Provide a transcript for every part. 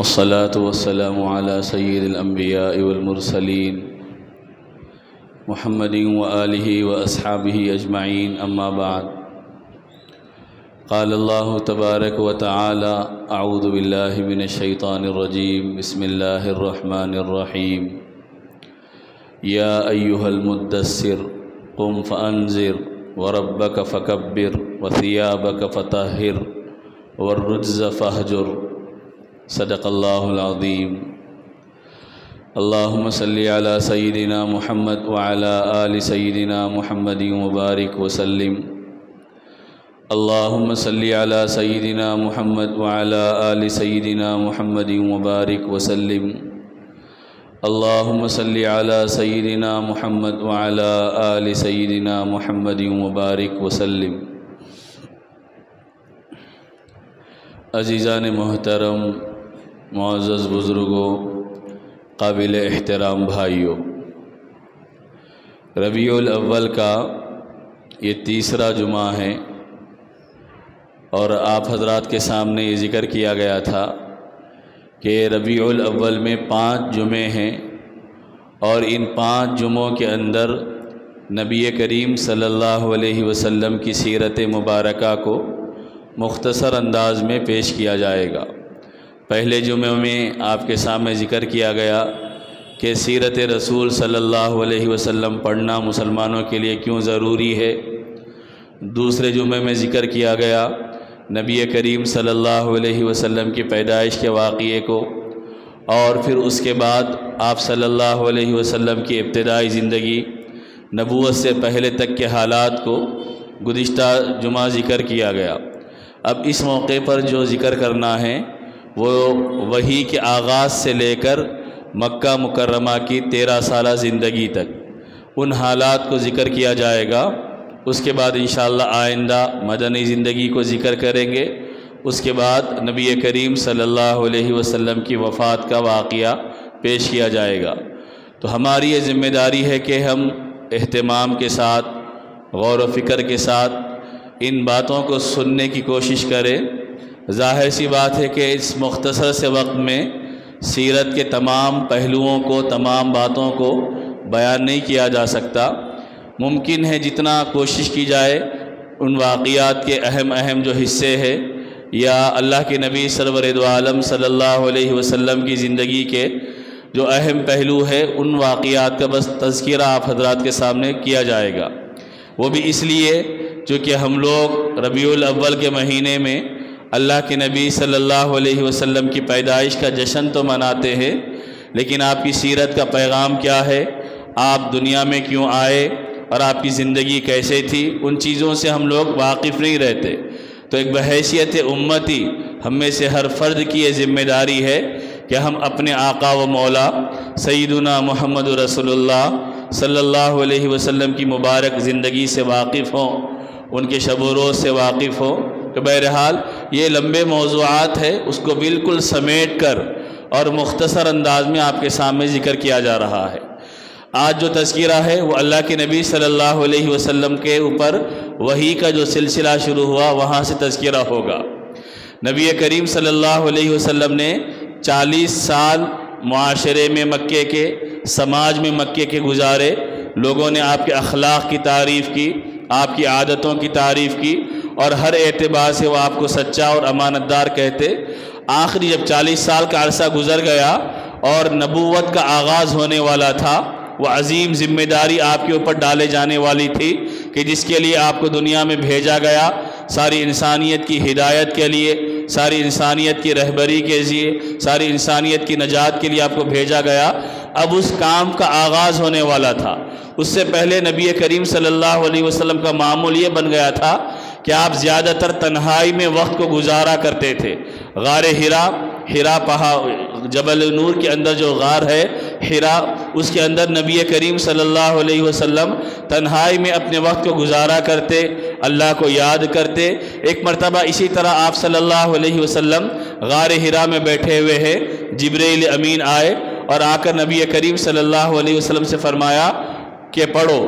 والصلاة والسلام على سيد الأنبياء والمرسلين محمد وآله وأصحابه أجمعين أما بعد قال الله تبارك وتعالى أعوذ بالله من الشيطان الرجيم بسم الله الرحمن الرحيم يا أيها المدثر قم فأنذر وربك فكبر وثيابك فطهر والرجز فاهجر صدق اللہ العظیم۔ اللہم صلی علی سیدنا محمد وعلی آل سیدنا محمد وبارک وسلم۔ اللہم صلی علی سیدنا محمد وعلی آل سیدنا محمد وبارک وسلم۔ اللہم صلی علی سیدنا محمد وعلی آل سیدنا محمد وبارک وسلم۔ عزیزان محترم، معزز بزرگوں، قابل احترام بھائیوں، ربیع الاول کا یہ تیسرا جمعہ ہے اور آپ حضرات کے سامنے یہ ذکر کیا گیا تھا کہ ربیع الاول میں 5 جمعے ہیں اور ان 5 جمعوں کے اندر نبی کریم صلی اللہ علیہ وسلم کی سیرت مبارکہ کو مختصر انداز میں پیش کیا جائے گا۔ پہلے جمعے میں آپ کے سامنے ذکر کیا گیا کہ سیرت رسول صلی اللہ علیہ وسلم پڑھنا مسلمانوں کے لیے کیوں ضروری ہے۔ دوسرے جمعے میں ذکر کیا گیا نبی کریم صلی اللہ علیہ وسلم کی پیدائش کے واقعے کو، اور پھر اس کے بعد آپ صلی اللہ علیہ وسلم کی ابتدائی زندگی، نبوت سے پہلے تک کے حالات کو گزشتہ جمعہ ذکر کیا گیا۔ اب اس موقع پر جو ذکر کرنا ہے وہ وحی کے آغاز سے لے کر مکہ مکرمہ کی 13 سالہ زندگی تک ان حالات کو ذکر کیا جائے گا۔ اس کے بعد انشاءاللہ آئندہ مدنی زندگی کو ذکر کریں گے۔ اس کے بعد نبی کریم صلی اللہ علیہ وسلم کی وفات کا واقعہ پیش کیا جائے گا۔ تو ہماری یہ ذمہ داری ہے کہ ہم اہتمام کے ساتھ، غور و فکر کے ساتھ ان باتوں کو سننے کی کوشش کریں۔ ظاہر سی بات ہے کہ اس مختصر سے وقت میں سیرت کے تمام پہلوؤں کو، تمام باتوں کو بیان نہیں کیا جا سکتا۔ ممکن ہے جتنا کوشش کی جائے ان واقعات کے اہم جو حصے ہیں یا اللہ کے نبی سرور دو عالم صلی اللہ علیہ وسلم کی زندگی کے جو اہم پہلو ہے ان واقعات کا بس تذکرہ آپ حضرات کے سامنے کیا جائے گا۔ وہ بھی اس لیے چونکہ ہم لوگ ربیع الاول کے مہینے میں اللہ کے نبی صلی اللہ علیہ وسلم کی پیدائش کا جشن تو مناتے ہیں، لیکن آپ کی سیرت کا پیغام کیا ہے، آپ دنیا میں کیوں آئے اور آپ کی زندگی کیسے تھی، ان چیزوں سے ہم لوگ واقف نہیں رہتے۔ تو ایک بحیثیت امتی ہم میں سے ہر فرد کی یہ ذمہ داری ہے کہ ہم اپنے آقا و مولا سیدنا محمد رسول اللہ صلی اللہ علیہ وسلم کی مبارک زندگی سے واقف ہوں، ان کے شب و روز سے واقف ہوں۔ تو بہرحال یہ لمبے موضوعات ہے، اس کو بالکل سمیٹ کر اور مختصر انداز میں آپ کے سامنے ذکر کیا جا رہا ہے۔ آج جو تذکرہ ہے وہ اللہ کے نبی صلی اللہ علیہ وسلم کے اوپر وحی کا جو سلسلہ شروع ہوا وہاں سے تذکرہ ہوگا۔ نبی کریم صلی اللہ علیہ وسلم نے 40 سال معاشرے میں مکے کے، سماج میں مکے کے گزارے۔ لوگوں نے آپ کے اخلاق کی تعریف کی، آپ کی عادتوں کی تعریف کی، اور ہر اعتبار سے وہ آپ کو سچا اور امانت دار کہتے۔ آخری جب 40 سال کا عرصہ گزر گیا اور نبوت کا آغاز ہونے والا تھا، وہ عظیم ذمہ داری آپ کے اوپر ڈالے جانے والی تھی کہ جس کے لیے آپ کو دنیا میں بھیجا گیا، ساری انسانیت کی ہدایت کے لیے، ساری انسانیت کی رہبری کے لیے، ساری انسانیت کی نجات کے لیے آپ کو بھیجا گیا۔ اب اس کام کا آغاز ہونے والا تھا۔ اس سے پہلے نبی کریم صلی اللہ علیہ وسلم کا معمول یہ بن گیا تھا کہ آپ زیادہ تر تنہائی میں وقت کو گزارا کرتے تھے۔ غار ہرا پہاڑ، جبل نور کے اندر جو غار ہے ہرا، اس کے اندر نبی کریم صلی اللہ علیہ وسلم تنہائی میں اپنے وقت کو گزارا کرتے، اللہ کو یاد کرتے۔ ایک مرتبہ اسی طرح آپ صلی اللہ علیہ وسلم غار ہرا میں بیٹھے ہوئے ہیں، جبریل امین آئے اور آ کر نبی کریم صلی اللہ علیہ وسلم سے فرمایا کہ پڑھو۔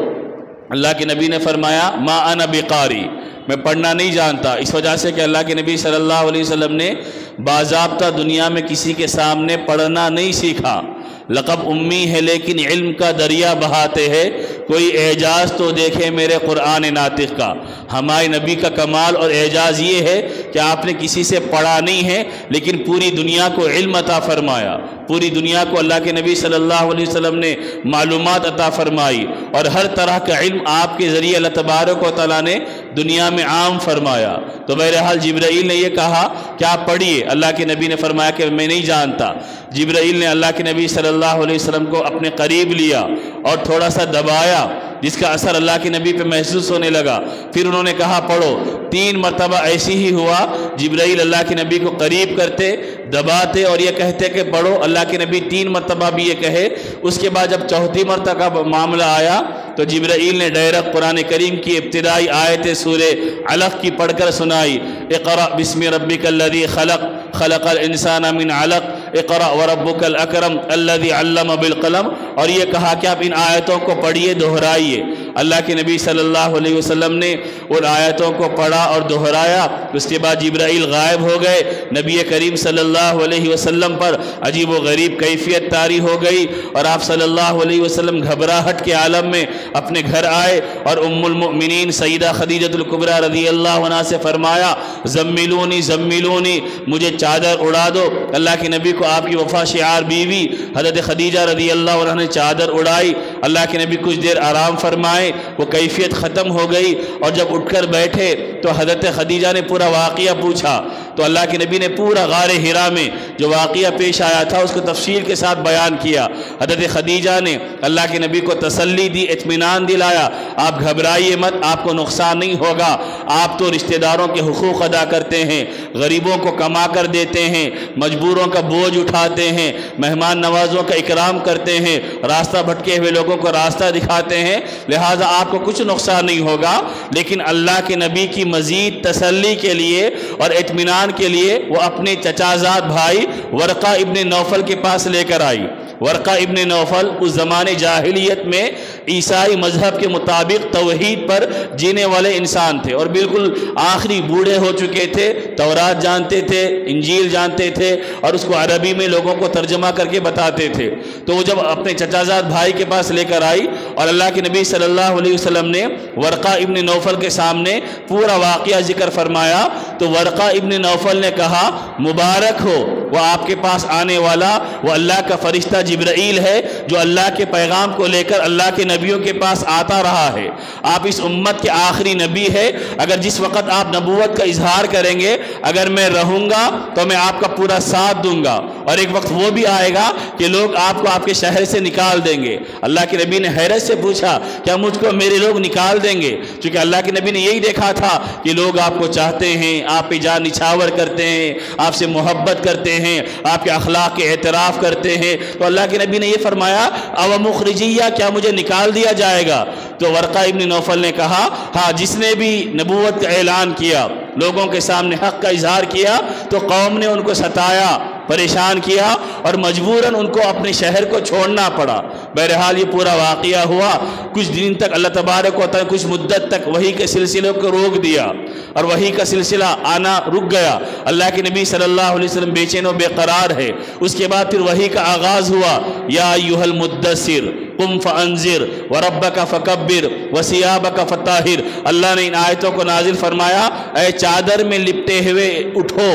اللہ کے نبی نے فرمایا ما انا بقاری، میں پڑھنا نہیں جانتا، اس وجہ سے کہ اللہ کے نبی صلی اللہ علیہ وسلم نے باضابطہ دنیا میں کسی کے سامنے پڑھنا نہیں سیکھا۔ لقب امی ہے لیکن علم کا دریا بہاتے ہیں، کوئی اعجاز تو دیکھے میرے قرآن ناطق کا۔ ہمارے نبی کا کمال اور اعجاز یہ ہے کہ آپ نے کسی سے پڑھا نہیں ہے لیکن پوری دنیا کو علم عطا فرمایا، پوری دنیا کو اللہ کے نبی صلی اللہ علیہ وسلم نے معلومات عطا فرمائی، اور ہر طرح کا علم آپ کے ذریعے اللہ تبارک و تعالیٰ نے دنیا میں عام فرمایا۔ تو بہرحال جبرائیل نے یہ کہا کہ آپ پڑھیے، اللہ کے نبی نے فرمایا کہ میں نہیں جانتا۔ جبرائیل نے اللہ کے نبی صلی اللہ علیہ وسلم کو اپنے قریب لیا اور تھوڑا سا دبایا، جس کا اثر اللہ کے نبی پہ محسوس ہونے لگا۔ پھر انہوں نے کہا پڑھو، 3 مرتبہ ایسی ہی ہوا، جبرائیل اللہ کے نبی کو قریب کرتے، دباتے اور یہ کہتے کہ پڑھو، اللہ کے نبی 3 مرتبہ بھی یہ کہے۔ اس کے بعد جب 4تھی مرتبہ معاملہ آیا تو جبرائیل نے ڈائریکٹ قرآن کریم کی ابتدائی آیت سورہ علق کی پڑھ کر سنائی، اقرأ بسم ربک الذی خلق خلق الانسان من علق اقرأ وربک الاکرم الذی علم بالقلم، اور یہ کہا کہ آپ ان آیتوں کو پڑھیے، دہرائیے۔ اللہ کے نبی صلی اللہ علیہ وسلم نے ان آیتوں کو پڑھا اور دہرایا۔ اس کے بعد جبرائیل غائب ہو گئے، نبی کریم صلی اللہ علیہ وسلم پر عجیب و غریب کیفیت طاری ہو گئی، اور آپ صلی اللہ علیہ وسلم گھبراہٹ کے عالم میں اپنے گھر آئے اور ام المؤمنین سیدہ خدیجۃ الکبریٰ رضی اللہ عنہا سے فرمایا زملونی زملونی، مجھے چادر اڑا دو۔ اللہ کے نبی کو آپ کی وفا شعار بیوی حضرت خدیجہ رضی اللہ عنہ نے چادر اڑائی، اللہ کے نبی کچھ دیر آرام فرمائے، وہ کیفیت ختم ہو گئی، اور جب اٹھ کر بیٹھے تو حضرت خدیجہ نے پورا واقعہ پوچھا، تو اللہ کے نبی نے پورا غار ہرا میں جو واقعہ پیش آیا تھا اس کو تفصیل کے ساتھ بیان کیا۔ حضرت خدیجہ نے اللہ کے نبی کو تسلی دی، اطمینان دلایا، آپ گھبرائیے مت، آپ کو نقصان نہیں ہوگا، آپ تو رشتہ داروں کے حقوق ادا کرتے ہیں، غریبوں کو کما کر دیتے ہیں، مجبوروں کا بوجھ اٹھاتے ہیں، مہمان نوازوں کا اکرام کرتے ہیں، راستہ بھٹکے ہوئے لوگوں کو راستہ دکھاتے ہیں، لہٰذا آپ کو کچھ نقصان نہیں ہوگا۔ لیکن اللہ کے نبی کی مزید تسلی کے لیے اور اطمینان کے لیے وہ اپنے چچا زاد بھائی ورقہ ابن نوفل کے پاس لے کر آئی۔ ورقہ ابن نوفل اس زمانے جاہلیت میں عیسائی مذہب کے مطابق توحید پر جینے والے انسان تھے، اور بالکل آخری بوڑھے ہو چکے تھے، تورات جانتے تھے، انجیل جانتے تھے، اور اس کو عربی میں لوگوں کو ترجمہ کر کے بتاتے تھے۔ تو وہ جب اپنے چچا زاد بھائی کے پاس لے کر آئی اور اللہ کے نبی صلی اللہ علیہ وسلم نے ورقہ ابن نوفل کے سامنے پورا واقعہ ذکر فرمایا، تو ورقہ ابن نوفل نے کہا مبارک ہو، وہ آپ کے پاس آنے والا وہ اللہ کا فرشتہ جبرائیل ہے جو اللہ کے پیغام کو لے کر اللہ کے نبیوں کے پاس آتا رہا ہے۔ آپ اس امت کے آخری نبی ہے، اگر جس وقت آپ نبوت کا اظہار کریں گے، اگر میں رہوں گا تو میں آپ کا پورا ساتھ دوں گا، اور ایک وقت وہ بھی آئے گا کہ لوگ آپ کو آپ کے شہر سے نکال دیں گے۔ اللہ کے نبی نے حیرت سے پوچھا کیا مجھ کو میرے لوگ نکال دیں گے؟ چونکہ اللہ کے نبی نے یہی دیکھا تھا کہ لوگ آپ کو چاہتے ہیں، آپ پہ جان نچھاور کرتے ہیں، آپ سے محبت کرتے ہیں، آپ کے اخلاق کے اعتراف کرتے ہیں۔ تو اللہ کے نبی نے یہ فرمایا او مخرجیہ، کیا مجھے نکال دیا جائے گا؟ تو ورقہ ابن نوفل نے کہا ہاں، جس نے بھی نبوت کا اعلان کیا، لوگوں کے سامنے حق کا اظہار کیا، تو قوم نے ان کو ستایا، پریشان کیا، اور مجبوراً ان کو اپنے شہر کو چھوڑنا پڑا۔ بہرحال یہ پورا واقعہ ہوا، کچھ دن تک اللہ تبارک و تعالیٰ کچھ مدت تک وحی کے سلسلے کو روک دیا، اور وحی کا سلسلہ آنا رک گیا۔ اللہ کے نبی صلی اللہ علیہ وسلم بے چین و بے قرار ہے۔ اس کے بعد پھر وحی کا آغاز ہوا، یا ایھا المدثر قم فانذر وربک فکبر وثیابک فطہر۔ اللہ نے ان آیتوں کو نازل فرمایا، اے چادر میں لپٹے ہوئے اٹھو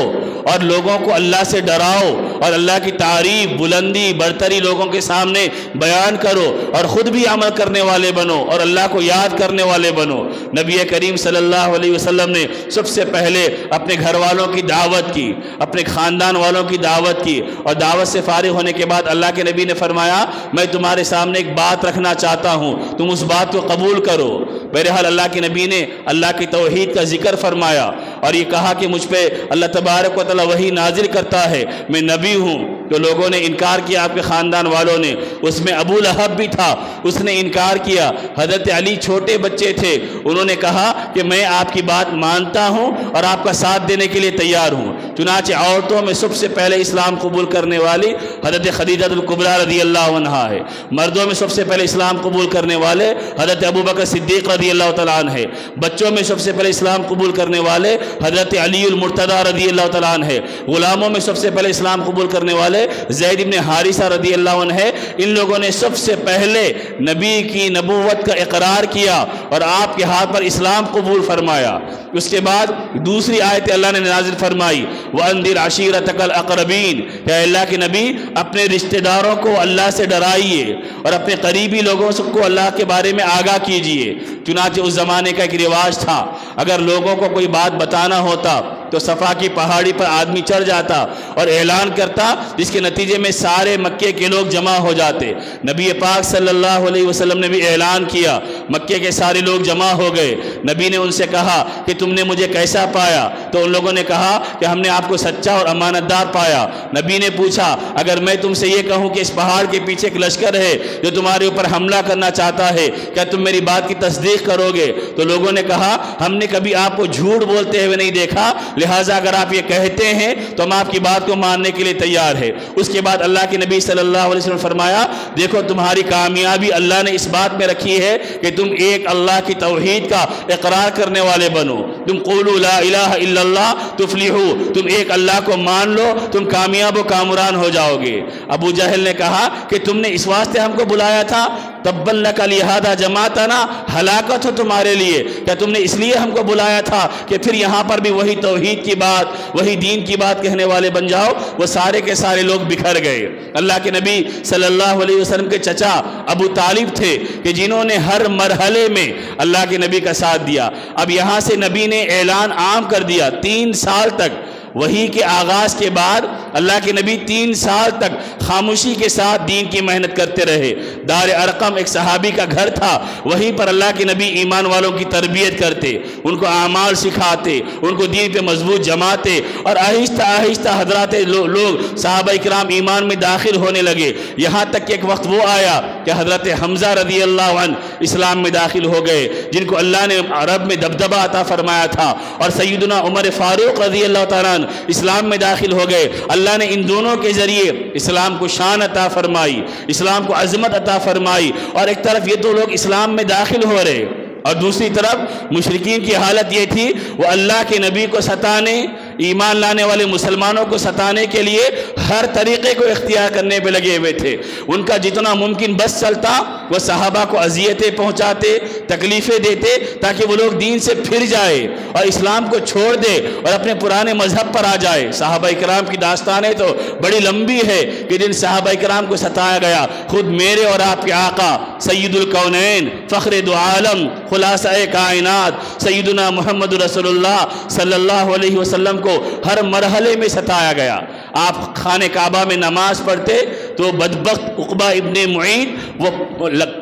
اور لوگوں کو اللہ سے ڈراؤ، اور اللہ کی تعریف، بلندی، برتری لوگوں کے سامنے بیان کرو، اور خود بھی عمل کرنے والے بنو، اور اللہ کو یاد کرنے والے بنو۔ نبی کریم صلی اللہ علیہ وسلم نے سب سے پہلے اپنے گھر والوں کی دعوت کی، اپنے خاندان والوں کی دعوت کی، اور دعوت سے فارغ ہونے کے بعد اللہ کے نبی نے فرمایا میں تمہارے سامنے ایک بات رکھنا چاہتا ہوں، تم اس بات کو قبول کرو۔ بہرحال اللہ کے نبی نے اللہ کی توحید کا ذکر فرمایا، اور یہ کہا کہ مجھ پہ اللہ تبارک و تعالیٰ وحی نازل کرتا ہے، میں نبی ہوں، تو لوگوں نے انکار کیا، آپ کے خاندان والوں نے، اس میں ابو لہب بھی تھا، اس نے انکار کیا۔ حضرت علی چھوٹے بچے تھے، انہوں نے کہا کہ میں آپ کی بات مانتا ہوں اور آپ کا ساتھ دینے کے لیے تیار ہوں۔ چنانچہ عورتوں میں سب سے پہلے اسلام قبول کرنے والی حضرت خدیجہ الکبریٰ رضی اللہ عنہا ہے، مردوں میں سب سے پہلے اسلام قبول کرنے والے حضرت ابوبکر صدیق رضی اللہ تعالیٰ عنہ ہے، بچوں میں سب سے پہلے اسلام قبول کرنے والے حضرت علی المرتضیٰ رضی اللہ تعالیٰ عنہ ہے، غلاموں میں سب سے پہلے اسلام قبول کرنے والے زید بن حارثہ رضی اللہ عنہ ہے۔ ان لوگوں نے سب سے پہلے نبی کی نبوت کا اقرار کیا اور آپ کے ہاتھ پر اسلام قبول فرمایا۔ اس کے بعد دوسری آیت اللہ نے نازل فرمائی، وَأَنذِرْ عَشِيرَتَكَ الْأَقْرَبِينَ، کہ اللہ کے نبی اپنے رشتہ داروں کو اللہ سے ڈرائیے اور اپنے قریبی لوگوں کو اللہ کے بارے میں آگاہ کیجئے۔ چنانچہ اس زمانے کا ایک رواج تھا، اگر لوگوں کو کوئی بات بتانا ہوتا تو صفا کی پہاڑی پر آدمی چڑھ جاتا اور اعلان کرتا، جس کے نتیجے میں سارے مکے کے لوگ جمع ہو جاتے۔ نبی پاک صلی اللہ علیہ وسلم نے بھی اعلان کیا، مکے کے سارے لوگ جمع ہو گئے۔ نبی نے ان سے کہا کہ تم نے مجھے کیسا پایا؟ تو ان لوگوں نے کہا کہ ہم نے آپ کو سچا اور امانت دار پایا۔ نبی نے پوچھا، اگر میں تم سے یہ کہوں کہ اس پہاڑ کے پیچھے ایک لشکر ہے جو تمہارے اوپر حملہ کرنا چاہتا ہے، کیا تم میری بات کی تصدیق کرو گے؟ تو لوگوں نے کہا، ہم نے کبھی آپ کو جھوٹ بولتے ہوئے نہیں دیکھا، لہٰذا اگر آپ یہ کہتے ہیں تو ہم آپ کی بات کو ماننے کے لیے تیار ہے۔ اس کے بعد اللہ کے نبی صلی اللہ علیہ وسلم نے فرمایا، دیکھو تمہاری کامیابی اللہ نے اس بات میں رکھی ہے کہ تم ایک اللہ کی توحید کا اقرار کرنے والے بنو، تم قولوا لا الہ الا اللہ تفلحوا، تم ایک اللہ کو مان لو، تم کامیاب و کامران ہو جاؤ گے۔ ابو جہل نے کہا کہ تم نے اس واسطے ہم کو بلایا تھا، تبا لک لہذا جماعتنا، ہلاکت ہو تمہارے لیے، کیا تم نے اس لیے ہم کو بلایا تھا کہ پھر یہاں پر بھی وہی توحید کی بات، وہی دین کی بات کہنے والے بن جاؤ؟ وہ سارے کے سارے لوگ بکھر گئے۔ اللہ کے نبی صلی اللہ علیہ وسلم کے چچا ابو طالب تھے کہ جنہوں نے ہر مرحلے میں اللہ کے نبی کا ساتھ دیا۔ اب یہاں سے نبی نے اعلان عام کر دیا، 3 سال تک وحی کے آغاز کے بعد اللہ کے نبی 3 سال تک خاموشی کے ساتھ دین کی محنت کرتے رہے۔ دار ارقم ایک صحابی کا گھر تھا، وہیں پر اللہ کے نبی ایمان والوں کی تربیت کرتے، ان کو اعمال سکھاتے، ان کو دین پہ مضبوط جماتے، اور آہستہ آہستہ حضرات لوگ صحابہ کرام ایمان میں داخل ہونے لگے، یہاں تک کہ ایک وقت وہ آیا کہ حضرت حمزہ رضی اللہ عنہ اسلام میں داخل ہو گئے، جن کو اللہ نے عرب میں دبدبہ عطا فرمایا تھا، اور سیدنا عمر فاروق رضی اللہ تعالیٰ اسلام میں داخل ہو گئے۔ اللہ نے ان دونوں کے ذریعے اسلام کو شان عطا فرمائی، اسلام کو عظمت عطا فرمائی، اور ایک طرف یہ دو لوگ اسلام میں داخل ہو رہے اور دوسری طرف مشرکین کی حالت یہ تھی، وہ اللہ کے نبی کو ستانے، ایمان لانے والے مسلمانوں کو ستانے کے لیے ہر طریقے کو اختیار کرنے پہ لگے ہوئے تھے۔ ان کا جتنا ممکن بس چلتا وہ صحابہ کو اذیتیں پہنچاتے، تکلیفیں دیتے، تاکہ وہ لوگ دین سے پھر جائے اور اسلام کو چھوڑ دے اور اپنے پرانے مذہب پر آ جائے۔ صحابہ اکرام کی داستانیں تو بڑی لمبی ہے کہ جن صحابہ اکرام کو ستایا گیا، خود میرے اور آپ کے آقا سید الکونین، فخر دو عالم، خلاصہ کائنات سیدنا محمد رسول اللہ صلی اللہ علیہ وسلم کو ہر مرحلے میں ستایا گیا۔ آپ خانہ کعبہ میں نماز پڑھتے تو بدبخت عقبہ ابن معیط وہ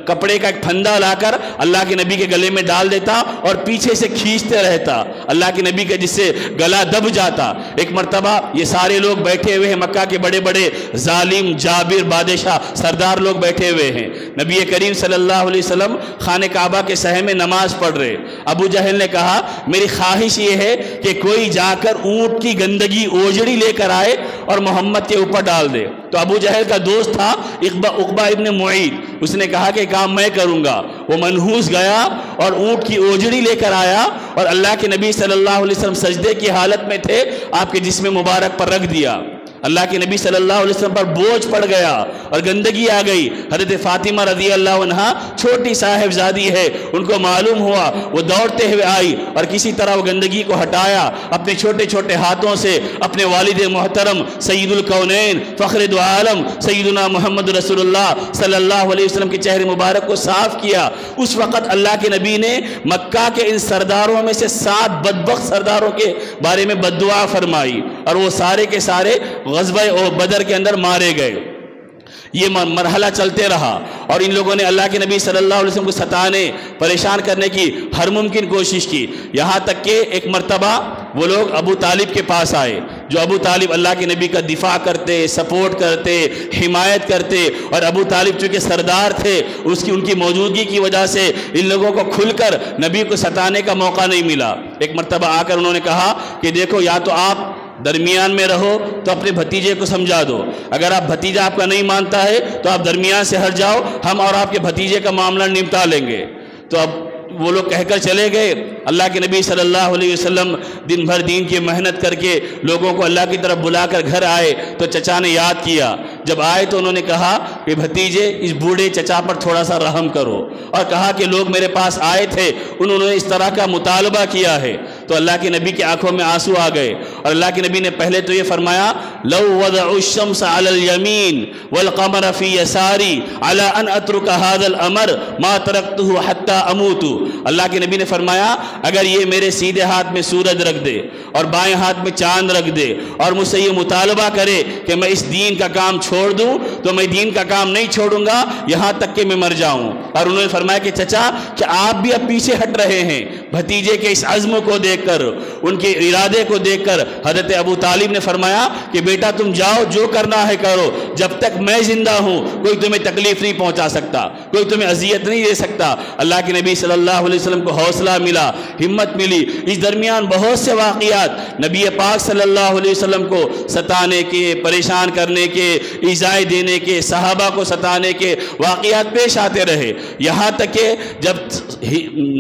کپڑے کا ایک پھندا لا کر اللہ کے نبی کے گلے میں ڈال دیتا اور پیچھے سے کھینچتے رہتا، اللہ کے نبی کے جس سے گلا دب جاتا۔ ایک مرتبہ یہ سارے لوگ بیٹھے ہوئے ہیں، مکہ کے بڑے بڑے ظالم جابر بادشاہ سردار لوگ بیٹھے ہوئے ہیں، نبی کریم صلی اللہ علیہ وسلم خانہ کعبہ کے صحن میں نماز پڑھ رہے۔ ابو جہل نے کہا، میری خواہش یہ ہے کہ کوئی جا کر اونٹ کی گندگی اوجڑی لے کر آئے اور محمد کے اوپر ڈال دے۔ تو ابو جہل کا دوست تھا عقبہ ابن معیط، اس نے کہا کہ کام میں کروں گا۔ وہ منحوس گیا اور اونٹ کی اوجڑی لے کر آیا اور اللہ کے نبی صلی اللہ علیہ وسلم سجدے کی حالت میں تھے، آپ کے جسم مبارک پر رکھ دیا۔ اللہ کے نبی صلی اللہ علیہ وسلم پر بوجھ پڑ گیا اور گندگی آ گئی۔ حضرت فاطمہ رضی اللہ عنہا چھوٹی صاحبزادی ہے، ان کو معلوم ہوا، وہ دوڑتے ہوئے آئی اور کسی طرح وہ گندگی کو ہٹایا، اپنے چھوٹے چھوٹے ہاتھوں سے اپنے والد محترم سید الکونین فخر دو عالم سیدنا محمد رسول اللہ صلی اللہ علیہ وسلم کے چہرے مبارک کو صاف کیا۔ اس وقت اللہ کے نبی نے مکہ کے ان سرداروں میں سے 7 بدبخت سرداروں کے بارے میں بد دعا فرمائی اور وہ سارے کے سارے غزوہ بدر کے اندر مارے گئے۔ یہ مرحلہ چلتے رہا اور ان لوگوں نے اللہ کے نبی صلی اللہ علیہ وسلم کو ستانے پریشان کرنے کی ہر ممکن کوشش کی، یہاں تک کہ ایک مرتبہ وہ لوگ ابو طالب کے پاس آئے، جو ابو طالب اللہ کے نبی کا دفاع کرتے، سپورٹ کرتے، حمایت کرتے، اور ابو طالب چونکہ سردار تھے ان کی موجودگی کی وجہ سے ان لوگوں کو کھل کر نبی کو ستانے کا موقع نہیں ملا۔ ایک مرتبہ آ کر انہوں نے کہا کہ دیکھو، یا تو آپ درمیان میں رہو تو اپنے بھتیجے کو سمجھا دو، اگر آپ بھتیجا آپ کا نہیں مانتا ہے تو آپ درمیان سے ہٹ جاؤ، ہم اور آپ کے بھتیجے کا معاملہ نمٹا لیں گے۔ تو اب وہ لوگ کہہ کر چلے گئے۔ اللہ کے نبی صلی اللہ علیہ وسلم دن بھر دین کی محنت کر کے لوگوں کو اللہ کی طرف بلا کر گھر آئے تو چچا نے یاد کیا، جب آئے تو انہوں نے کہا کہ بھتیجے اس بوڑھے چچا پر تھوڑا سا رحم کرو، اور کہا کہ لوگ میرے پاس آئے تھے، انہوں نے اس طرح کا مطالبہ کیا ہے۔ تو اللہ کے نبی کی آنکھوں میں آنسو آ گئے، اور اللہ کے نبی نے پہلے تو یہ فرمایا، لو وضعوا الشمس على اليمين والقمر في يساري على ان اترك هذا الامر ما تركته حتى اموت۔ اللہ کے نبی نے فرمایا، اگر یہ میرے سیدھے ہاتھ میں سورج رکھ دے اور بائیں ہاتھ میں چاند رکھ دے اور مجھ سے یہ مطالبہ کرے کہ میں اس دین کا کام چھوڑ دوں تو میں دین کا کام نہیں چھوڑوں گا یہاں تک کہ میں مر جاؤں۔ اور انہوں نے فرمایا کہ چچا، کہ آپ بھی اب پیچھے ہٹ رہے ہیں؟ بھتیجے کے اس عزم کو دیکھ کر، ان کے ارادے کو دیکھ کر حضرت ابو طالب نے فرمایا کہ بیٹا تم جاؤ، جو کرنا ہے کرو، جب تک میں زندہ ہوں کوئی تمہیں تکلیف نہیں پہنچا سکتا، کوئی تمہیں اذیت نہیں دے سکتا۔ اللہ کے نبی صلی اللہ علیہ وسلم کو حوصلہ ملا، ہمت ملی۔ اس درمیان بہت سے واقعات نبی پاک صلی اللہ علیہ وسلم کو ستانے کے، پریشان کرنے کے، ایذائیں دینے کے، صحابہ کو ستانے کے واقعات پیش آتے رہے، یہاں تک کہ جب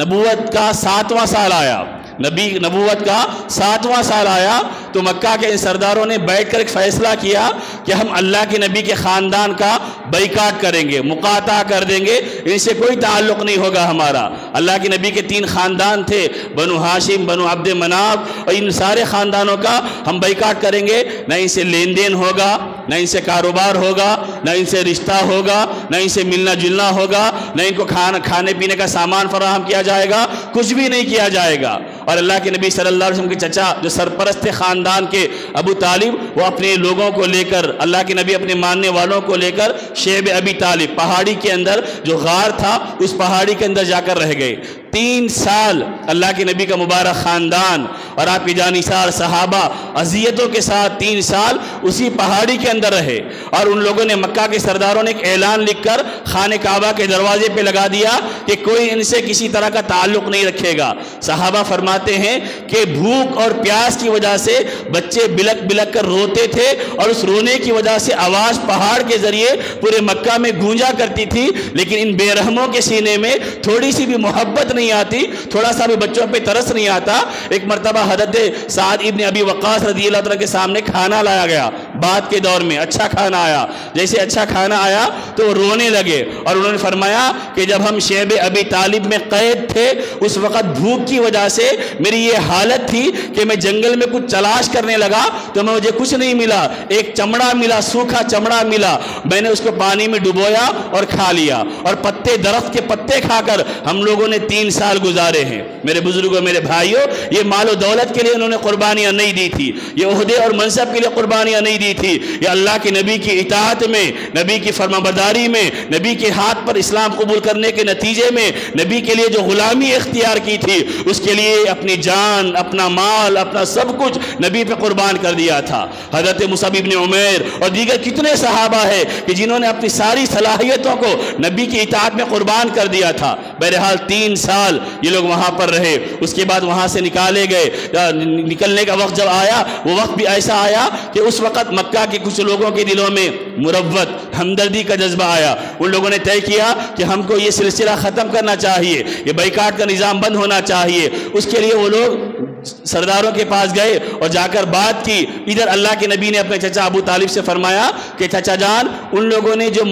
نبوت کا 7واں سال آیا، نبوت کا 7واں سال آیا تو مکہ کے ان سرداروں نے بیٹھ کر ایک فیصلہ کیا کہ ہم اللہ کے نبی کے خاندان کا بائیکاٹ کریں گے، مقاطعہ کر دیں گے، ان سے کوئی تعلق نہیں ہوگا ہمارا۔ اللہ کے نبی کے 3 خاندان تھے، بنو ہاشم، بنو عبد مناف، اور ان سارے خاندانوں کا ہم بائیکاٹ کریں گے، نہ ان سے لین دین ہوگا، نہ ان سے کاروبار ہوگا، نہ ان سے رشتہ ہوگا، نہ ان سے ملنا جلنا ہوگا، نہ ان کو کھانے پینے کا سامان فراہم کیا جائے گا، کچھ بھی نہیں کیا جائے گا۔ اور اللہ کے نبی صلی اللہ علیہ وسلم کے چچا جو سرپرست تھے خاندان کے، ابو طالب، وہ اپنے لوگوں کو لے کر، اللہ کے نبی اپنے ماننے والوں کو لے کر شیب ابی طالب پہاڑی کے اندر جو غار تھا اس پہاڑی کے اندر جا کر رہ گئے۔ 3 سال اللہ کے نبی کا مبارک خاندان اور آپ کی جانثار صحابہ اذیتوں کے ساتھ 3 سال اسی پہاڑی کے اندر رہے، اور ان لوگوں نے، مکہ کے سرداروں نے، ایک اعلان لکھ کر خانہ کعبہ کے دروازے پہ لگا دیا کہ کوئی ان سے کسی طرح کا تعلق نہیں رکھے گا۔ صحابہ فرماتے ہیں کہ بھوک اور پیاس کی وجہ سے بچے بلک بلک کر روتے تھے، اور اس رونے کی وجہ سے آواز پہاڑ کے ذریعے پورے مکہ میں گونجا کرتی تھی، لیکن ان بے رحموں کے سینے میں تھوڑی سی بھی محبت نہیں آتی، تھوڑا سا بھی بچوں پہ ترس نہیں آتا۔ ایک مرتبہ حضرت سعد ابن ابی وقاص رضی اللہ عنہ کے سامنے کھانا لایا گیا، بعد کے دور میں اچھا کھانا آیا، جیسے اچھا کھانا آیا تو وہ رونے لگے، اور انہوں نے فرمایا کہ جب ہم شیب ابی طالب میں قید تھے اس وقت بھوک کی وجہ سے میری یہ حالت تھی کہ میں جنگل میں کچھ تلاش کرنے لگا تو مجھے کچھ نہیں ملا، ایک چمڑا ملا، سوکھا چمڑا ملا، میں نے اس کو پانی میں ڈبویا اور کھا لیا، اور درخت کے پتے کھا کر ہم لوگوں نے 3 سال گزارے ہیں۔ میرے بزرگوں، میرے بھائیوں، یہ مال و دولت کے لیے انہوں نے قربانیاں نہیں دی تھی، یہ عہدے اور منصب کے لیے قربانیاں نہیں دی تھی، یہ اللہ کے نبی کی اطاعت میں، نبی کی فرمانبرداری میں، نبی کے ہاتھ پر اسلام قبول کرنے کے نتیجے میں نبی کے لیے جو غلامی اختیار کی تھی اس کے لیے اپنی جان، اپنا مال، اپنا سب کچھ نبی پہ قربان کر دیا تھا۔ حضرت مصعب ابن عمیر اور دیگر کتنے صحابہ ہیں کہ جنہوں نے اپنی ساری صلاحیتوں کو نبی کی اطاعت میں قربان کر دیا تھا۔ بہرحال 3 سال یہ لوگ وہاں پر رہے، اس کے بعد وہاں سے نکالے گئے۔ نکلنے کا وقت جب آیا، وہ وقت بھی ایسا آیا کہ اس وقت مکہ کے کچھ لوگوں کے دلوں میں مروت، ہمدردی کا جذبہ آیا۔ ان لوگوں نے طے کیا کہ ہم کو یہ سلسلہ ختم کرنا چاہیے، یہ بائیکاٹ کا نظام بند ہونا چاہیے۔ اس کے لیے وہ لوگ سرداروں کے پاس گئے اور جا کر بات کی۔ ادھر اللہ کے نبی نے اپنے چچا ابو طالب سے فرمایا کہ چچا جان، ان لوگوں نے جو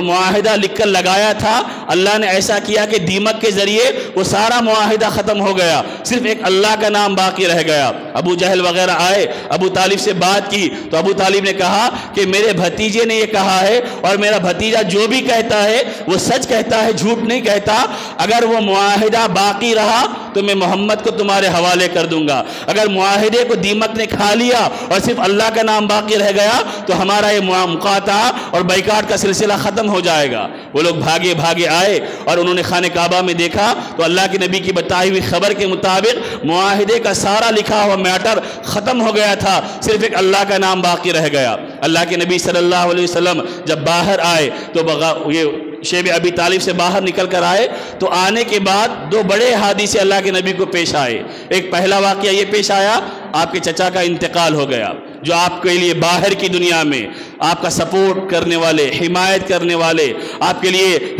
معاہدہ لکھ کر لگایا تھا، اللہ نے ایسا کیا کہ دیمک کے ذریعے وہ سارا معاہدہ ختم ہو گیا، صرف ایک اللہ کا نام باقی رہ گیا۔ ابو جہل وغیرہ آئے، ابو طالب سے بات کی تو ابو طالب نے کہا کہ میرے بھتیجے نے یہ کہا ہے، اور میرا بھتیجا جو بھی کہتا ہے وہ سچ کہتا ہے، جھوٹ نہیں کہتا، اگر وہ معاہدہ باقی رہا تو میں محمد کو تمہارے حوالے کر دوں گا۔ اگر معاہدے کو دیمک نے کھا لیا اور صرف اللہ کا نام باقی رہ گیا تو ہمارا یہ مقاطعہ اور بائیکاٹ کا سلسلہ ختم ہو جائے گا۔ وہ لوگ بھاگے بھاگے آئے اور انہوں نے خانہ کعبہ میں دیکھا تو اللہ کے نبی کی بتائی ہوئی خبر کے مطابق معاہدے کا سارا لکھا ہوا میٹر ختم ہو گیا تھا، صرف ایک اللہ کا نام باقی رہ گیا۔ اللہ کے نبی صلی اللہ علیہ وسلم جب باہر آئے تو یہ شیب ابی طالب سے باہر نکل کر آئے تو آنے کے بعد دو بڑے حادثے اللہ کے نبی کو پیش آئے۔ ایک پہلا واقعہ یہ پیش آیا، آپ کے چچا کا انتقال ہو گیا، جو آپ کے لیے باہر کی دنیا میں آپ کا سپورٹ کرنے والے، حمایت کرنے والے، آپ کے لیے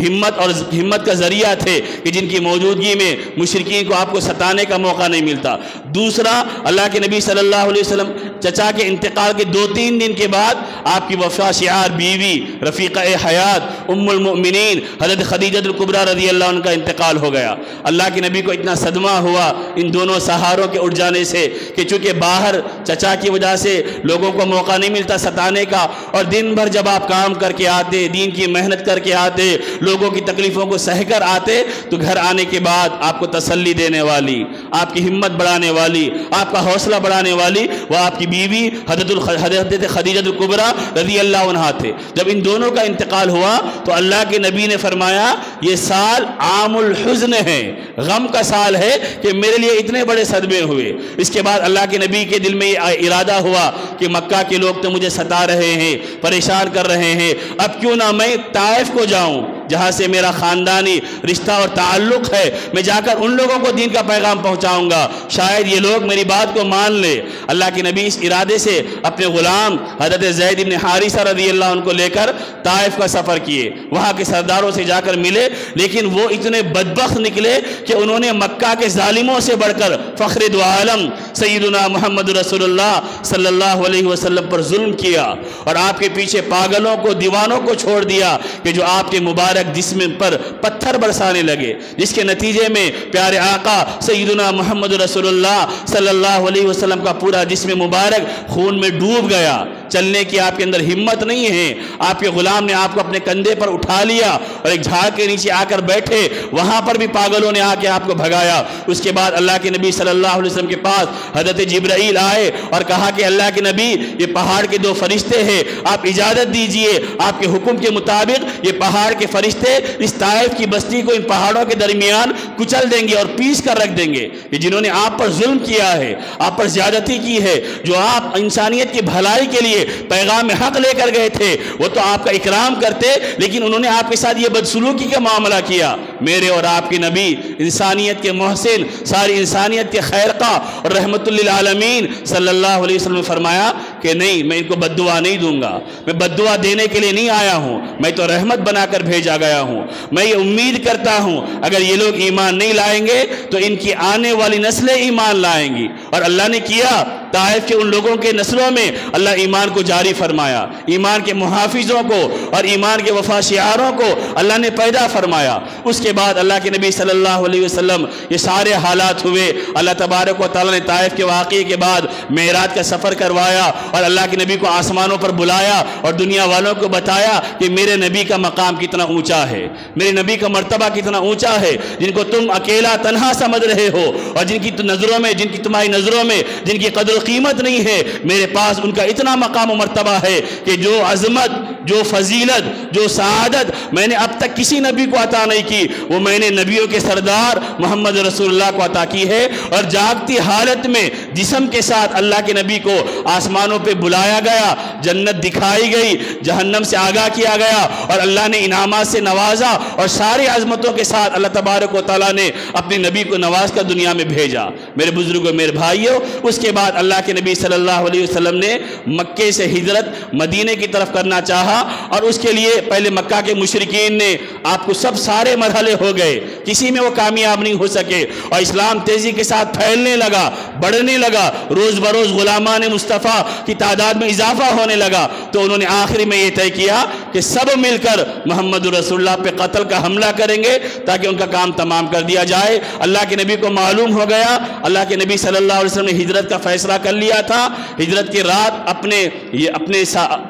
ہمت کا ذریعہ تھے کہ جن کی موجودگی میں مشرکین کو آپ کو ستانے کا موقع نہیں ملتا۔ دوسرا، اللہ کے نبی صلی اللہ علیہ وسلم چچا کے انتقال کے 2-3 دن کے بعد آپ کی وفا شعار بیوی رفیقہ حیات ام المؤمنین حضرت خدیجہ الکبریٰ رضی اللہ عنہ کا انتقال ہو گیا۔ اللہ کے نبی کو اتنا صدمہ ہوا ان دونوں سہاروں کے اٹھ جانے سے کہ چونکہ باہر چچا کی وجہ سے لوگوں کو موقع نہیں ملتا ستانے کا، اور دن بھر جب آپ کام کر کے آتے، دین کی محنت کر کے آتے، لوگوں کی تکلیفوں کو سہ کر آتے، تو گھر آنے کے بعد آپ کو تسلی دینے والی، آپ کی ہمت بڑھانے والی، آپ کا حوصلہ بڑھانے والی وہ آپ کی بیوی حضرت خدیجہ الکبریٰ رضی اللہ عنہا تھے۔ جب ان دونوں کا انتقال ہوا تو اللہ کے نبی نے فرمایا یہ سال عام الحزن ہے، غم کا سال ہے کہ میرے لیے اتنے بڑے صدمے ہوئے۔ اس کے بعد اللہ کے نبی کے دل میں یہ ارادہ ہوا کہ مکہ کے لوگ تو مجھے ستا رہے ہیں، پریشان کر رہے ہیں، اب کیوں نہ میں طائف کو جاؤں جہاں سے میرا خاندانی رشتہ اور تعلق ہے، میں جا کر ان لوگوں کو دین کا پیغام پہنچاؤں گا، شاید یہ لوگ میری بات کو مان لے۔ اللہ کے نبی اس ارادے سے اپنے غلام حضرت زید بن حارثہ رضی اللہ عنہ کو لے کر طائف کا سفر کیے، وہاں کے سرداروں سے جا کر ملے، لیکن وہ اتنے بدبخت نکلے کہ انہوں نے مکہ کے ظالموں سے بڑھ کر فخر دو عالم سیدنا محمد رسول اللہ صلی اللہ علیہ وسلم پر ظلم کیا، اور آپ کے پیچھے پاگلوں کو، دیوانوں کو چھوڑ دیا کہ جو آپ کے مبارک جسم پر پتھر برسانے لگے، جس کے نتیجے میں پیارے آقا سیدنا محمد رسول اللہ صلی اللہ علیہ وسلم کا پورا جسم مبارک خون میں ڈوب گیا۔ چلنے کی آپ کے اندر ہمت نہیں ہے، آپ کے غلام نے آپ کو اپنے کندھے پر اٹھا لیا اور ایک جھاڑ کے نیچے آ کر بیٹھے، وہاں پر بھی پاگلوں نے آ کے آپ کو بھگایا۔ اس کے بعد اللہ کے نبی صلی اللہ علیہ وسلم کے پاس حضرت جبرائیل آئے اور کہا کہ اللہ کے نبی یہ پہاڑ کے 2 فرشتے ہیں، آپ اجازت دیجئے، آپ کے حکم کے مطابق یہ پہاڑ کے فرشتے اس طائف کی بستی کو ان پہاڑوں کے درمیان کچل دیں گے اور پیس کر رکھ دیں گے کہ جنہوں نے آپ پر ظلم کیا ہے، آپ پر زیادتی کی ہے، جو آپ انسانیت کی بھلائی کے لیے پیغام حق لے کر گئے تھے، وہ تو آپ کا اکرام کرتے، لیکن انہوں نے آپ کے ساتھ یہ بدسلوکی کا معاملہ کیا۔ میرے اور آپ کے نبی انسانیت کے محسن، ساری انسانیت کے خیرخواہ اور رحمت للعالمین صلی اللہ علیہ وسلم نے فرمایا کہ نہیں، میں ان کو بد دعا نہیں دوں گا، میں بد دعا دینے کے لیے نہیں آیا ہوں، میں تو رحمت بنا کر بھیجا گیا ہوں۔ میں یہ امید کرتا ہوں اگر یہ لوگ ایمان نہیں لائیں گے تو ان کی آنے والی نسلیں ایمان لائیں گی، اور اللہ نے کیا۔ طائف کے ان لوگوں کے نسلوں میں اللہ ایمان کو جاری فرمایا، ایمان کے محافظوں کو اور ایمان کے وفا شعاروں کو اللہ نے پیدا فرمایا۔ اس کے بعد اللہ کے نبی صلی اللہ علیہ وسلم یہ سارے حالات ہوئے، اللہ تبارک و تعالیٰ نے طائف کے واقعے کے بعد معراج کا سفر کروایا اور اللہ کے نبی کو آسمانوں پر بلایا اور دنیا والوں کو بتایا کہ میرے نبی کا مقام کتنا اونچا ہے، میرے نبی کا مرتبہ کتنا اونچا ہے، جن کو تم اکیلا تنہا سمجھ رہے ہو اور جن کی نظروں میں، جن کی تمہاری نظروں میں جن کی قدر و قیمت نہیں ہے، میرے پاس ان کا اتنا مقام و مرتبہ ہے کہ جو عظمت، جو فضیلت، جو سعادت میں نے اب تک کسی نبی کو عطا نہیں کی، وہ میں نے نبیوں کے سردار محمد رسول اللہ کو عطا کی ہے۔ اور جاگتی حالت میں جسم کے ساتھ اللہ کے نبی کو آسمانوں پہ بلایا گیا، جنت دکھائی گئی، جہنم سے آگاہ کیا گیا، اور اللہ نے انعامات سے نوازا، اور ساری عظمتوں کے ساتھ اللہ تبارک و تعالیٰ نے اپنے نبی کو نواز کر دنیا میں بھیجا۔ میرے بزرگوں، میرے بھائیوں، اس کے بعد اللہ کے نبی صلی اللہ علیہ وسلم نے مکے سے ہجرت مدینے کی طرف کرنا چاہا، اور اس کے لیے پہلے مکہ کے مشرکین نے آپ کو سارے مرحلے ہو گئے، کسی میں وہ کامیاب نہیں ہو سکے، اور اسلام تیزی کے ساتھ پھیلنے لگا، بڑھنے لگا، روز بروز غلامان مصطفیٰ کی تعداد میں اضافہ ہونے لگا۔ تو انہوں نے آخری میں یہ طے کیا کہ سب مل کر محمد رسول اللہ پہ قتل کا حملہ کریں گے تاکہ ان کا کام تمام کر دیا جائے۔ اللہ کے نبی کو معلوم ہو گیا، اللہ کے نبی صلی اللہ علیہ وسلم نے ہجرت کا فیصلہ کر لیا تھا۔ ہجرت کی رات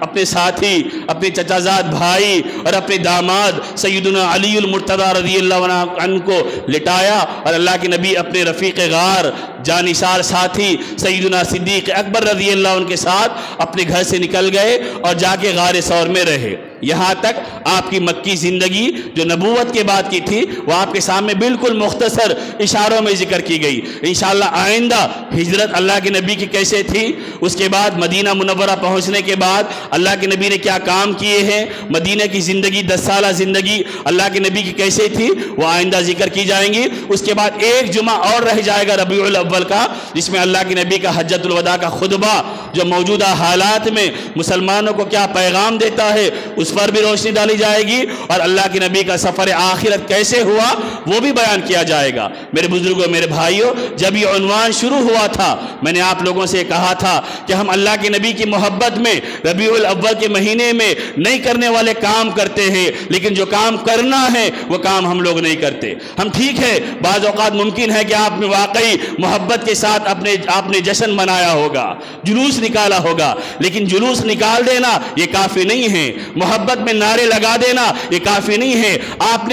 اپنے ساتھی، اپنے چچا زاد بھائی اور اپنے داماد سید سیدنا علی المرتضیٰ رضی اللہ عنہ کو لٹایا اور اللہ کے نبی اپنے رفیق غار جانثار ساتھی سیدنا صدیق اکبر رضی اللہ عنہ کے ساتھ اپنے گھر سے نکل گئے اور جا کے غار ثور میں رہے۔ یہاں تک آپ کی مکی زندگی جو نبوت کے بعد کی تھی وہ آپ کے سامنے بالکل مختصر اشاروں میں ذکر کی گئی۔ انشاءاللہ آئندہ ہجرت اللہ کے نبی کی کیسے تھی، اس کے بعد مدینہ منورہ پہنچنے کے بعد اللہ کے نبی نے کیا کام کیے ہیں، مدینہ کی زندگی 10 سالہ زندگی اللہ کے نبی کی کیسے تھی، وہ آئندہ ذکر کی جائیں گی۔ اس کے بعد ایک جمعہ اور رہ جائے گا ربیع الاول کا، جس میں اللہ کے نبی کا حجۃ الوداع کا خطبہ جو موجودہ حالات میں مسلمانوں کو کیا پیغام دیتا ہے اس پر بھی روشنی ڈالی جائے گی، اور اللہ کے نبی کا سفر آخرت کیسے ہوا وہ بھی بیان کیا جائے گا۔ میرے بزرگوں، میرے بھائیوں، جب یہ عنوان شروع ہوا تھا میں نے آپ لوگوں سے کہا تھا کہ ہم اللہ کے نبی کی محبت میں ربیع الاول کے مہینے میں نہیں کرنے والے کام کرتے ہیں، لیکن جو کام کرنا ہے وہ کام ہم لوگ نہیں کرتے۔ ہم ٹھیک ہے بعض اوقات ممکن ہے کہ آپ نے واقعی محبت کے ساتھ آپ نے جشن منایا ہوگا، جلوس نکالا ہوگا، لیکن جلوس نکال دینا یہ کافی نہیں ہے، محبت میں نعرے لگا دینا یہ کافی نہیں ہے۔ آپ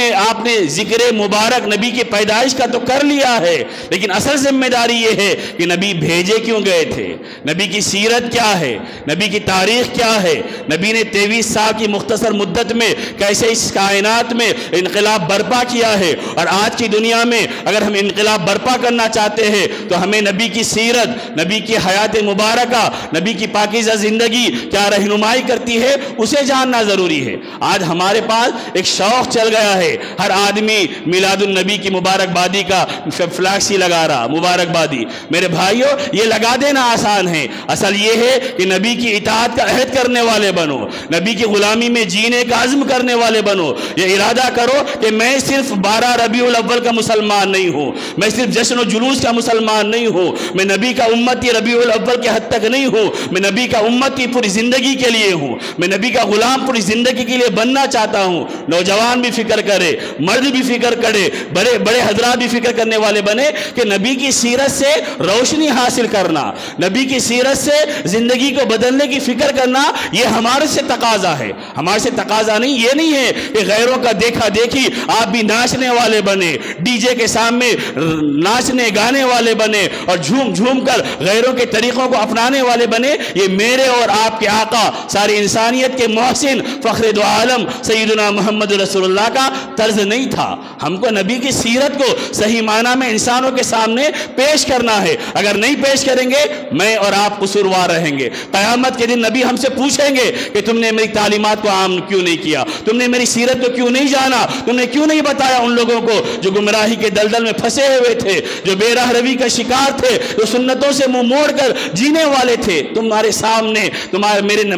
نے ذکر مبارک نبی کی پیدائش کا تو کر لیا ہے، لیکن اصل ذمہ داری یہ ہے کہ نبی بھیجے کیوں گئے تھے، نبی کی سیرت کیا ہے، نبی کی تاریخ کیا ہے، نبی نے 23 سال کی مختصر مدت میں کیسے اس کائنات میں انقلاب برپا کیا ہے، اور آج کی دنیا میں اگر ہم انقلاب برپا کرنا چاہتے ہیں تو ہمیں نبی کی سیرت، نبی کی حیات مبارکہ، نبی کی پاکیزہ زندگی کیا رہنمائی کرتی ہے اسے جاننا ضروری ہے۔ آج ہمارے پاس ایک شوق چل گیا ہے، ہر آدمی میلاد النبی کی مبارکبادی کا فلیکس ہی لگا رہا، مبارکبادی۔ میرے بھائیوں یہ لگا دینا آسان ہے، اصل یہ ہے کہ نبی کی اطاعت کا عہد کرنے والے بنو، نبی کی غلامی میں جینے کا عزم کرنے والے بنو۔ یہ ارادہ کرو کہ میں صرف 12 ربیع الاول کا مسلمان نہیں ہوں، میں صرف جشن و جلوس کا مسلمان نہیں ہوں، میں نبی کا امتی ربیع الاول کے حد تک نہیں ہوں، میں نبی کا امتی پوری زندگی کے لیے ہوں، میں نبی کا غلام پوری زندگی کے لیے بننا چاہتا ہوں۔ نوجوان بھی فکر کرے، مرد بھی فکر کرے، بڑے حضرات بھی فکر کرنے والے بنے کہ نبی کی سیرت سے روشنی حاصل کرنا، نبی کی سیرت سے زندگی کو بدلنے کی فکر کرنا یہ ہمارے سے تقاضا ہے، ہمارے سے تقاضا نہیں۔ یہ نہیں ہے کہ غیروں کا دیکھا دیکھی آپ بھی ناچنے والے بنے، ڈی جے کے سامنے ناچنے گانے والے بنے اور جھوم جھوم کر غیروں کے طریقوں کو اپنانے والے بنے۔ یہ میرے اور آپ کے آقا ساری انسانیت کے محسن فخر دو عالم سیدنا محمد رسول اللہ کا طرز نہیں تھا۔ ہم کو نبی کی سیرت کو صحیح معنی میں انسانوں کے سامنے پیش کرنا ہے، اگر نہیں پیش کریں گے میں اور آپ قصوروار رہیں گے۔ قیامت کے دن نبی ہم سے پوچھیں گے کہ تم نے میری تعلیمات کو عام کیوں نہیں کیا، تم نے میری سیرت کو کیوں نہیں جانا، تم نے کیوں نہیں بتایا ان لوگوں کو جو گمراہی کے دلدل میں پھنسے ہوئے تھے، جو بے راہ روی کا شکار تھے، جو سنتوں سے منہ موڑ کر جینے والے تھے۔ تمہارے سامنے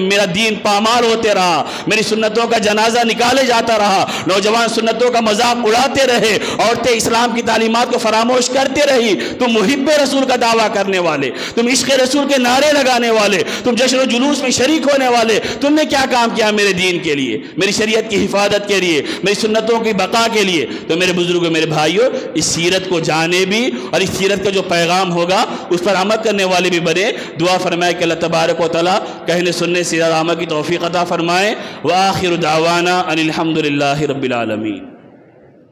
میرا دین پامال ہوتے رہا، میری سنتوں کا جنازہ نکالے جاتا رہا، نوجوان سنتوں کا مذاق اڑاتے رہے، عورتیں اسلام کی تعلیمات کو فراموش کرتے رہی۔ تم محب رسول کا دعویٰ کرنے والے، تم عشق رسول کے نعرے لگانے والے، تم جشن و جلوس میں شریک ہونے والے، تم نے کیا کام کیا میرے دین کے لیے، میری شریعت کی حفاظت کے لیے، میری سنتوں کی بقا کے لیے؟ تو میرے بزرگوں، میرے بھائیوں، اس سیرت کو جانے بھی اور اس سیرت کا جو پیغام ہوگا اس پر عمل کرنے والے بھی بنے۔ دعا فرمائے کہ اللہ تبارک و تعالی کہنے سننے سے عمل کی توفیق عطا فرمائے۔ وآخر دعوانا ان الحمد للہ رب العالمین۔